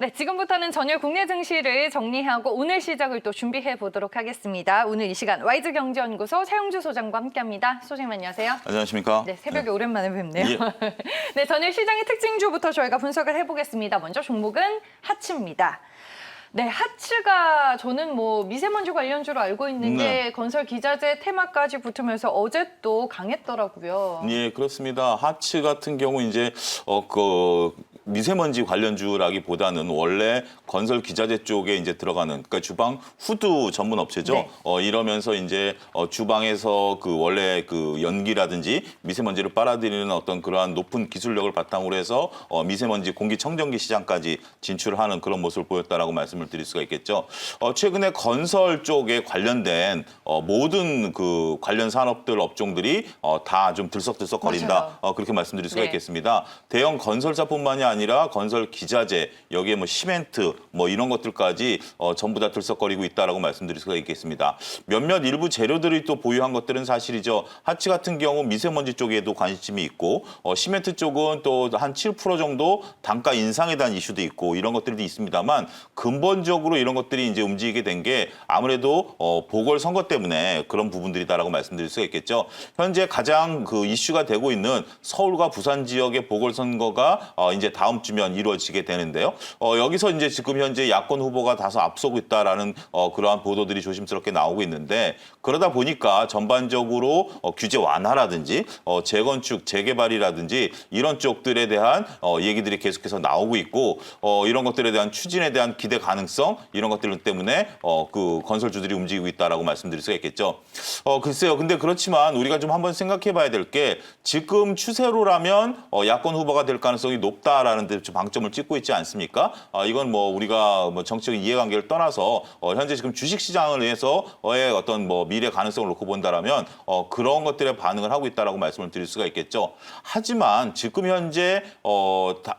네, 지금부터는 전일 국내 증시를 정리하고 오늘 시작을 또 준비해 보도록 하겠습니다. 오늘 이 시간 와이즈경제연구소 차용주 소장과 함께합니다. 소장님 안녕하세요. 안녕하십니까? 네, 새벽에 오랜만에 뵙네요. 예. 네, 전일 시장의 특징주부터 저희가 분석을 해보겠습니다. 먼저 종목은 하츠입니다. 네, 하츠가 저는 뭐 미세먼지 관련주로 알고 있는 게 건설 기자재 테마까지 붙으면서 어제 또 강했더라고요. 예, 그렇습니다. 하츠 같은 경우 이제 미세먼지 관련주라기보다는 원래 건설 기자재 쪽에 이제 들어가는 그러니까 주방 후드 전문 업체죠. 네. 이러면서 이제 주방에서 그 원래 그 연기라든지 미세먼지를 빨아들이는 어떤 그러한 높은 기술력을 바탕으로 해서 미세먼지 공기청정기 시장까지 진출하는 그런 모습을 보였다라고 말씀을 드릴 수가 있겠죠. 최근에 건설 쪽에 관련된 모든 그 관련 산업들 업종들이 다 좀 들썩들썩거린다. 그렇게 말씀드릴 수가 네. 있겠습니다. 대형 건설사뿐만이 아니라 건설 기자재, 여기에 뭐 시멘트, 뭐 이런 것들까지 전부 다 들썩거리고 있다라고 말씀드릴 수가 있겠습니다. 몇몇 일부 재료들이 또 보유한 것들은 사실이죠. 하츠 같은 경우 미세먼지 쪽에도 관심이 있고, 시멘트 쪽은 또 한 7% 정도 단가 인상에 대한 이슈도 있고 이런 것들이 있습니다만 근본적으로 이런 것들이 이제 움직이게 된 게 아무래도 보궐선거 때문에 그런 부분들이다라고 말씀드릴 수가 있겠죠. 현재 가장 그 이슈가 되고 있는 서울과 부산 지역의 보궐선거가 이제 다음 주면 이루어지게 되는데요. 여기서 이제 지금 현재 야권 후보가 다소 앞서고 있다라는 그러한 보도들이 조심스럽게 나오고 있는데 그러다 보니까 전반적으로 규제 완화라든지 재건축, 재개발이라든지 이런 쪽들에 대한 얘기들이 계속해서 나오고 있고 이런 것들에 대한 추진에 대한 기대 가능성 이런 것들 때문에 그 건설주들이 움직이고 있다라고 말씀드릴 수가 있겠죠. 글쎄요. 근데 그렇지만 우리가 좀 한번 생각해봐야 될 게 지금 추세로라면 야권 후보가 될 가능성이 높다라는 데 좀 방점을 찍고 있지 않습니까? 이건 뭐 우리가 뭐 정치적 이해관계를 떠나서 현재 지금 주식시장을 위해서의 어떤 뭐 미래 가능성을 놓고 본다라면 그런 것들에 반응을 하고 있다라고 말씀을 드릴 수가 있겠죠. 하지만 지금 현재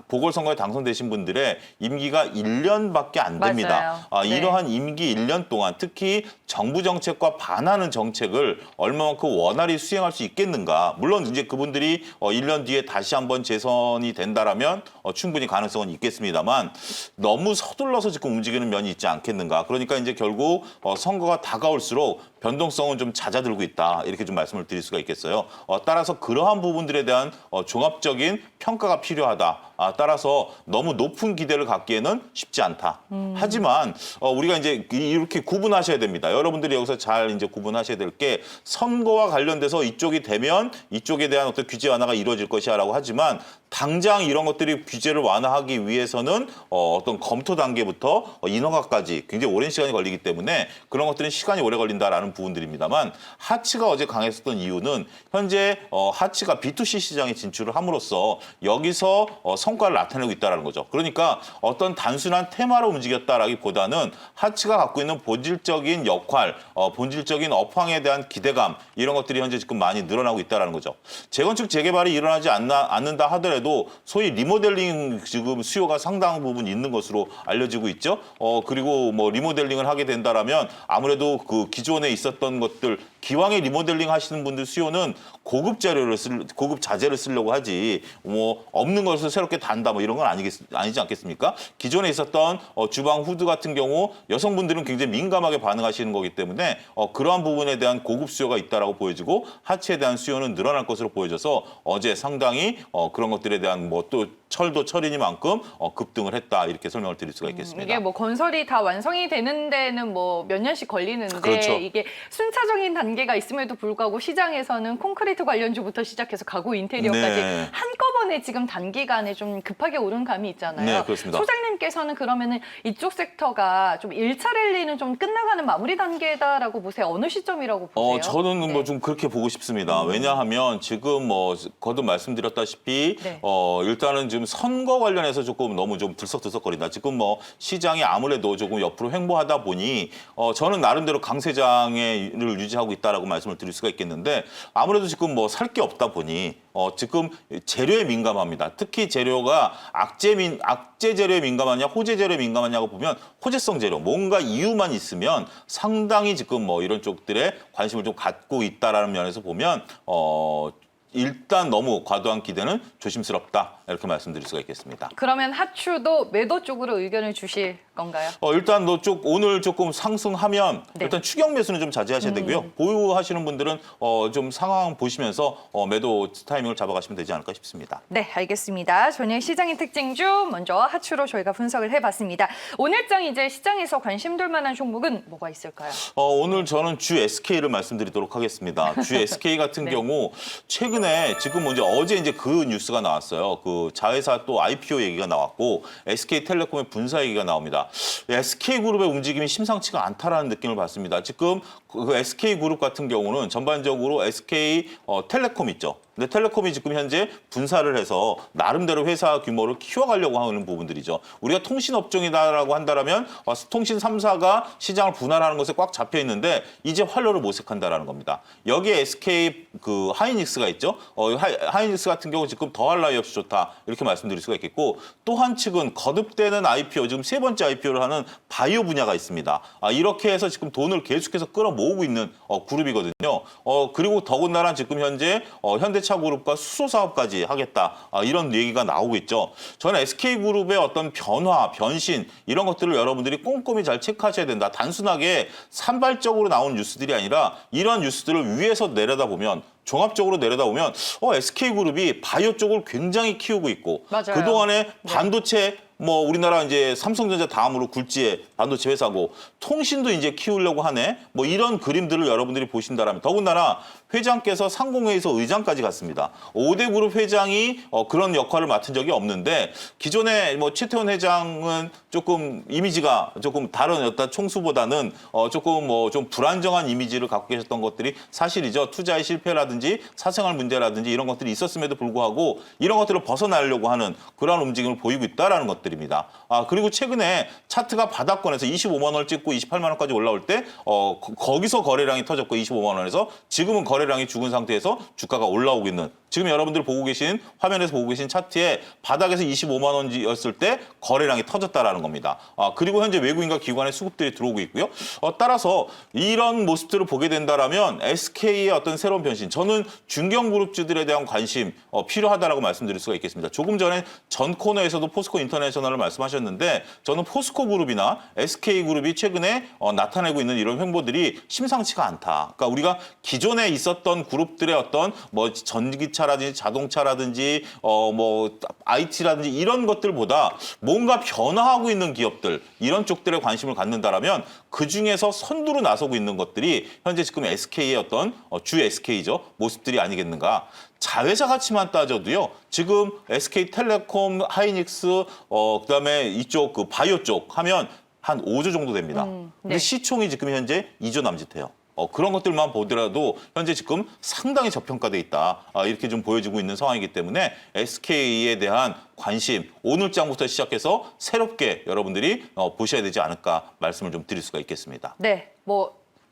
보궐선거에 당선되신 분들의 임기가 1년밖에 안 됩니다. 맞아요. 네. 이러한 임기 1년 동안 특히 정부 정책과 반하는 정책을 얼마만큼 원활히 수행할 수 있겠는가. 물론 이제 그분들이 1년 뒤에 다시 한번 재선이 된다라면 충분히 가능성은 있겠습니다만 너무 서둘러서 지금 움직이는 면이 있지 않겠는가. 그러니까 이제 결국 선거가 다가올수록 변동성은 좀 잦아들고 있다. 이렇게 좀 말씀을 드릴 수가 있겠어요. 따라서 그러한 부분들에 대한 종합적인 평가가 필요하다. 따라서 너무 높은 기대를 갖기에는 쉽지 않다. 하지만 우리가 이제 이렇게 구분하셔야 됩니다. 여러분들이 여기서 잘 이제 구분하셔야 될 게 선거와 관련돼서 이쪽이 되면 이쪽에 대한 어떤 규제 완화가 이루어질 것이야라고 하지만 당장 이런 것들이 규제를 완화하기 위해서는 어떤 검토 단계부터 인허가까지 굉장히 오랜 시간이 걸리기 때문에 그런 것들은 시간이 오래 걸린다라는 부분들입니다만 하츠가 어제 강했었던 이유는 현재 하츠가 B2C 시장에 진출을 함으로써 여기서 성과를 나타내고 있다는 거죠. 그러니까 어떤 단순한 테마로 움직였다라기보다는 하츠가 갖고 있는 본질적인 역할, 본질적인 업황에 대한 기대감 이런 것들이 현재 지금 많이 늘어나고 있다는 거죠. 재건축, 재개발이 일어나지 않는다 하더라도 소위 리모델링 지금 수요가 상당 부분 있는 것으로 알려지고 있죠. 그리고 뭐 리모델링을 하게 된다라면 아무래도 그 기존에 있었던 것들 기왕에 리모델링 하시는 분들 수요는 고급 자재를 쓰려고 하지 뭐 없는 것을 새롭게 단다 뭐 이런 건 아니지 않겠습니까? 기존에 있었던 주방 후드 같은 경우 여성분들은 굉장히 민감하게 반응하시는 거기 때문에 그러한 부분에 대한 고급 수요가 있다라고 보여지고 하츠에 대한 수요는 늘어날 것으로 보여져서 어제 상당히 그런 것들에 대한 뭐 또 철도 철이니만큼 급등을 했다 이렇게 설명을 드릴 수가 있겠습니다. 이게 뭐 건설이 다 완성이 되는 데는 뭐 몇 년씩 걸리는데 그렇죠. 이게 순차적인 단계가 있음에도 불구하고 시장에서는 콘크리트 관련주부터 시작해서 가구 인테리어까지 네. 한꺼번에 지금 단기간에 좀 급하게 오른 감이 있잖아요. 네, 그렇습니다. 소장님께서는 그러면은 이쪽 섹터가 좀 1차 랠리는 좀 끝나가는 마무리 단계다라고 보세요. 어느 시점이라고 보세요? 저는 뭐 좀 그렇게 보고 싶습니다. 왜냐하면 지금 뭐 거듭 말씀드렸다시피 네. 일단은 지금 선거 관련해서 조금 너무 좀 들썩들썩거린다. 지금 뭐 시장이 아무래도 조금 옆으로 횡보하다 보니 저는 나름대로 강세장을 유지하고 있다라고 말씀을 드릴 수가 있겠는데 아무래도 지금 뭐 살 게 없다 보니 지금 재료에 민감합니다. 특히 재료가 악재 재료에 민감하냐, 호재 재료에 민감하냐고 보면 호재성 재료, 뭔가 이유만 있으면 상당히 지금 뭐 이런 쪽들에 관심을 좀 갖고 있다라는 면에서 보면 일단 너무 과도한 기대는 조심스럽다. 이렇게 말씀드릴 수가 있겠습니다. 그러면 하추도 매도 쪽으로 의견을 주실 건가요? 일단 오늘 조금 상승하면 네. 일단 추격 매수는 좀 자제하셔야 되고요. 보유하시는 분들은 좀 상황 보시면서 매도 타이밍을 잡아가시면 되지 않을까 싶습니다. 네, 알겠습니다. 저는 시장의 특징 중 먼저 하추로 저희가 분석을 해봤습니다. 오늘장 이제 시장에서 관심 둘 만한 종목은 뭐가 있을까요? 오늘 저는 주 SK를 말씀드리도록 하겠습니다. 주 SK 같은 네. 경우 최근에 지금 어제 이제 그 뉴스가 나왔어요. 그 자회사 또 IPO 얘기가 나왔고 SK텔레콤의 분사 얘기가 나옵니다. SK그룹의 움직임이 심상치가 않다라는 느낌을 받습니다. 지금 그 SK그룹 같은 경우는 전반적으로 SK텔레콤 있죠. 근데 텔레콤이 지금 현재 분사를 해서 나름대로 회사 규모를 키워가려고 하는 부분들이죠. 우리가 통신업종이다라고 한다면 통신 3사가 시장을 분할하는 것에 꽉 잡혀 있는데 이제 활로를 모색한다라는 겁니다. 여기에 SK 그 하이닉스가 있죠. 하이닉스 같은 경우 지금 더할 나위 없이 좋다 이렇게 말씀드릴 수가 있겠고 또 한 측은 거듭되는 IPO 지금 세 번째 IPO를 하는 바이오 분야가 있습니다. 이렇게 해서 지금 돈을 계속해서 끌어모으고 있는 그룹이거든요. 그리고 더군다나 지금 현재 현대차그룹과 수소사업까지 하겠다 이런 얘기가 나오고 있죠. 저는 SK그룹의 어떤 변화, 변신 이런 것들을 여러분들이 꼼꼼히 잘 체크하셔야 된다. 단순하게 산발적으로 나오는 뉴스들이 아니라 이런 뉴스들을 위에서 내려다보면 종합적으로 내려다보면 SK그룹이 바이오 쪽을 굉장히 키우고 있고 맞아요. 그동안에 반도체 우리나라 이제 삼성전자 다음으로 굴지의 반도체 회사고 통신도 이제 키우려고 하네. 이런 그림들을 여러분들이 보신다라면 더군다나 회장께서 상공회의소 의장까지 갔습니다. 5대 그룹 회장이 그런 역할을 맡은 적이 없는데 기존에 최태원 회장은 조금 이미지가 조금 다른 어떤 총수보다는 조금 좀 불안정한 이미지를 갖고 계셨던 것들이 사실이죠. 투자의 실패라든지 사생활 문제라든지 이런 것들이 있었음에도 불구하고 이런 것들을 벗어나려고 하는 그런 움직임을 보이고 있다라는 것들입니다. 그리고 최근에 차트가 바닥권에서 25만 원을 찍고 28만 원까지 올라올 때 거기서 거래량이 터졌고 25만 원에서 지금은 거래량이 죽은 상태에서 주가가 올라오고 있는 지금 여러분들 보고 계신 화면에서 보고 계신 차트에 바닥에서 25만 원이었을 때 거래량이 터졌다라는 겁니다. 그리고 현재 외국인과 기관의 수급들이 들어오고 있고요. 따라서 이런 모습들을 보게 된다라면 SK의 어떤 새로운 변신, 저는 중견그룹주들에 대한 관심 필요하다라고 말씀드릴 수가 있겠습니다. 조금 전에 전 코너에서도 포스코 인터내셔널을 말씀하셨는데 저는 포스코 그룹이나 SK그룹이 최근에 나타내고 있는 이런 횡보들이 심상치가 않다. 그러니까 우리가 기존에 있었던 그룹들의 어떤 전기차라든지 자동차라든지 IT라든지 이런 것들보다 뭔가 변화하고 있는 기업들 이런 쪽들에 관심을 갖는다라면 그 중에서 선두로 나서고 있는 것들이 현재 지금 SK의 어떤 주 SK죠 모습들이 아니겠는가. 자회사 가치만 따져도요. 지금 SK텔레콤, 하이닉스, 그다음에 이쪽 그 바이오 쪽 하면 한 5조 정도 됩니다. 근데 네. 시총이 지금 현재 2조 남짓해요. 그런 것들만 보더라도 현재 지금 상당히 저평가돼 있다. 이렇게 좀 보여지고 있는 상황이기 때문에 SK에 대한 관심 오늘장부터 시작해서 새롭게 여러분들이 보셔야 되지 않을까 말씀을 좀 드릴 수가 있겠습니다. 네,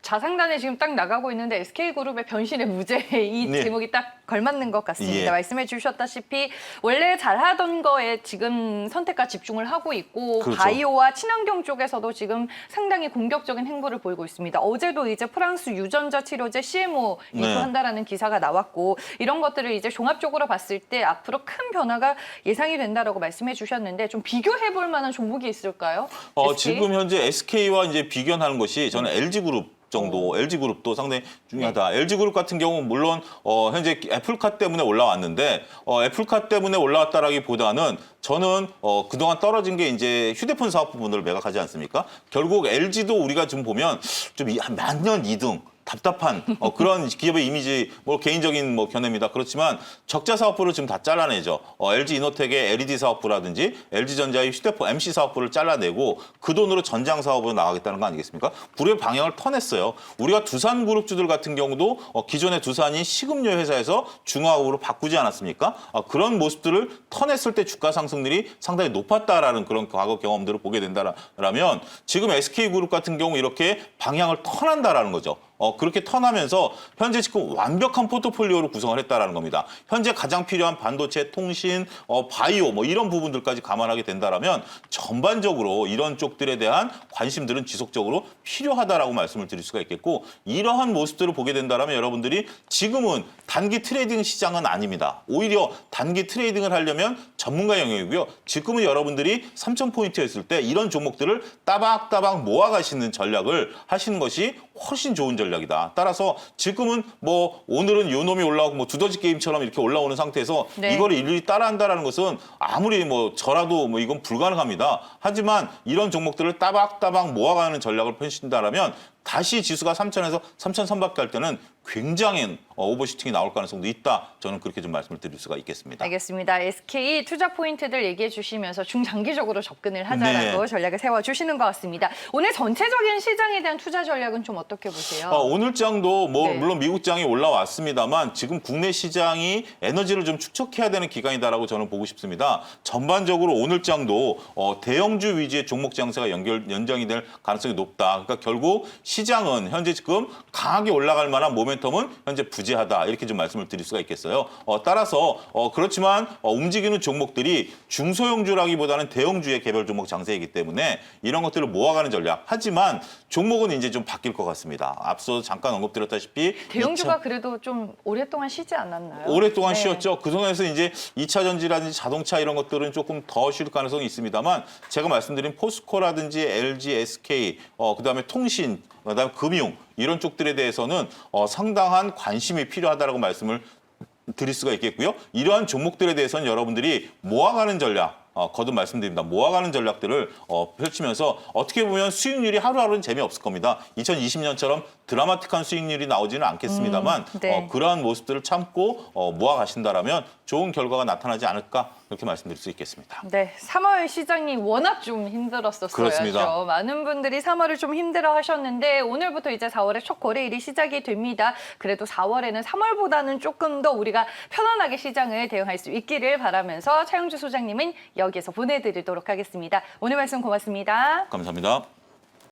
자상단에 지금 딱 나가고 있는데 SK그룹의 변신의 무죄 이 네. 제목이 딱 걸맞는 것 같습니다. 예. 말씀해 주셨다시피 원래 잘하던 거에 지금 선택과 집중을 하고 있고 그렇죠. 바이오와 친환경 쪽에서도 지금 상당히 공격적인 행보를 보이고 있습니다. 어제도 이제 프랑스 유전자 치료제 CMO 네. 인수한다라는 기사가 나왔고 이런 것들을 이제 종합적으로 봤을 때 앞으로 큰 변화가 예상이 된다라고 말씀해 주셨는데 좀 비교해 볼 만한 종목이 있을까요? SK? 지금 현재 SK와 이제 비견하는 것이 저는 LG그룹 정도 LG그룹도 상당히 중요하다. 네. LG그룹 같은 경우는 물론 현재 애플카 때문에 올라왔는데 애플카 때문에 올라왔다라기보다는 저는 그동안 떨어진 게 이제 휴대폰 사업 부분을 매각하지 않습니까? 결국 LG도 우리가 지금 보면 좀 만년 2등 답답한 그런 기업의 이미지 개인적인 견해입니다. 그렇지만 적자 사업부를 지금 다 잘라내죠. LG 이노텍의 LED 사업부라든지 LG전자의 휴대폰 MC 사업부를 잘라내고 그 돈으로 전장 사업으로 나가겠다는 거 아니겠습니까? 불의 방향을 터냈어요. 우리가 두산그룹주들 같은 경우도 기존의 두산이 식음료 회사에서 중화업으로 바꾸지 않았습니까? 그런 모습들을 터냈을 때 주가 상승률이 상당히 높았다라는 그런 과거 경험들을 보게 된다라면 지금 SK그룹 같은 경우 이렇게 방향을 터난다라는 거죠. 그렇게 턴하면서 현재 지금 완벽한 포트폴리오로 구성을 했다라는 겁니다. 현재 가장 필요한 반도체, 통신, 바이오 이런 부분들까지 감안하게 된다라면 전반적으로 이런 쪽들에 대한 관심 관심들은 지속적으로 필요하다라고 말씀을 드릴 수가 있겠고 이러한 모습들을 보게 된다면 여러분들이 지금은 단기 트레이딩 시장은 아닙니다. 오히려 단기 트레이딩을 하려면 전문가 영역이고요. 지금은 여러분들이 3,000포인트였을 때 이런 종목들을 따박따박 모아가시는 전략을 하시는 것이 훨씬 좋은 전략이다. 따라서 지금은 뭐 오늘은 요 놈이 올라오고 뭐 두더지 게임처럼 이렇게 올라오는 상태에서 네. 이거를 일일이 따라한다라는 것은 아무리 뭐 저라도 뭐 이건 불가능합니다. 하지만 이런 종목들을 따박따박 모아가는 전략을 펼친다라면 다시 지수가 3,000에서 3,003밖에 할 때는 굉장히 오버슈팅이 나올 가능성도 있다. 저는 그렇게 좀 말씀을 드릴 수가 있겠습니다. 알겠습니다. SK 투자 포인트들 얘기해 주시면서 중장기적으로 접근을 하자라고 네. 전략을 세워주시는 것 같습니다. 오늘 전체적인 시장에 대한 투자 전략은 좀 어떻게 보세요? 오늘 장도 뭐 네. 물론 미국 장이 올라왔습니다만 지금 국내 시장이 에너지를 좀 축적해야 되는 기간이다라고 저는 보고 싶습니다. 전반적으로 오늘 장도 대형주 위주의 종목 장세가 연장이 될 가능성이 높다. 그러니까 결국 시장은 현재 지금 강하게 올라갈 만한 모멘텀은 현재 부재하다. 이렇게 좀 말씀을 드릴 수가 있겠어요. 따라서 그렇지만 움직이는 종목들이 중소형주라기보다는 대형주의 개별 종목 장세이기 때문에 이런 것들을 모아가는 전략. 하지만 종목은 이제 좀 바뀔 것 같습니다. 앞서 잠깐 언급드렸다시피 대형주가 그래도 좀 오랫동안 쉬지 않았나요? 오랫동안 네. 쉬었죠. 그 동안에서 이제 2차 전지라든지 자동차 이런 것들은 조금 더 쉴 가능성이 있습니다만 제가 말씀드린 포스코라든지 LG, SK, 그다음에 통신, 그다음에 금융 이런 쪽들에 대해서는 상당한 관심이 필요하다라고 말씀을 드릴 수가 있겠고요. 이러한 종목들에 대해서는 여러분들이 모아가는 전략, 거듭 말씀드립니다. 모아가는 전략들을 펼치면서 어떻게 보면 수익률이 하루하루는 재미없을 겁니다. 2020년처럼 드라마틱한 수익률이 나오지는 않겠습니다만 네. 그러한 모습들을 참고 모아가신다라면 좋은 결과가 나타나지 않을까 그렇게 말씀드릴 수 있겠습니다. 네, 3월 시장이 워낙 좀 힘들었었어요. 그렇습니다. 많은 분들이 3월을 좀 힘들어 하셨는데 오늘부터 이제 4월의 첫 거래일이 시작이 됩니다. 그래도 4월에는 3월보다는 조금 더 우리가 편안하게 시장을 대응할 수 있기를 바라면서 차영주 소장님은 여기에서 보내드리도록 하겠습니다. 오늘 말씀 고맙습니다. 감사합니다.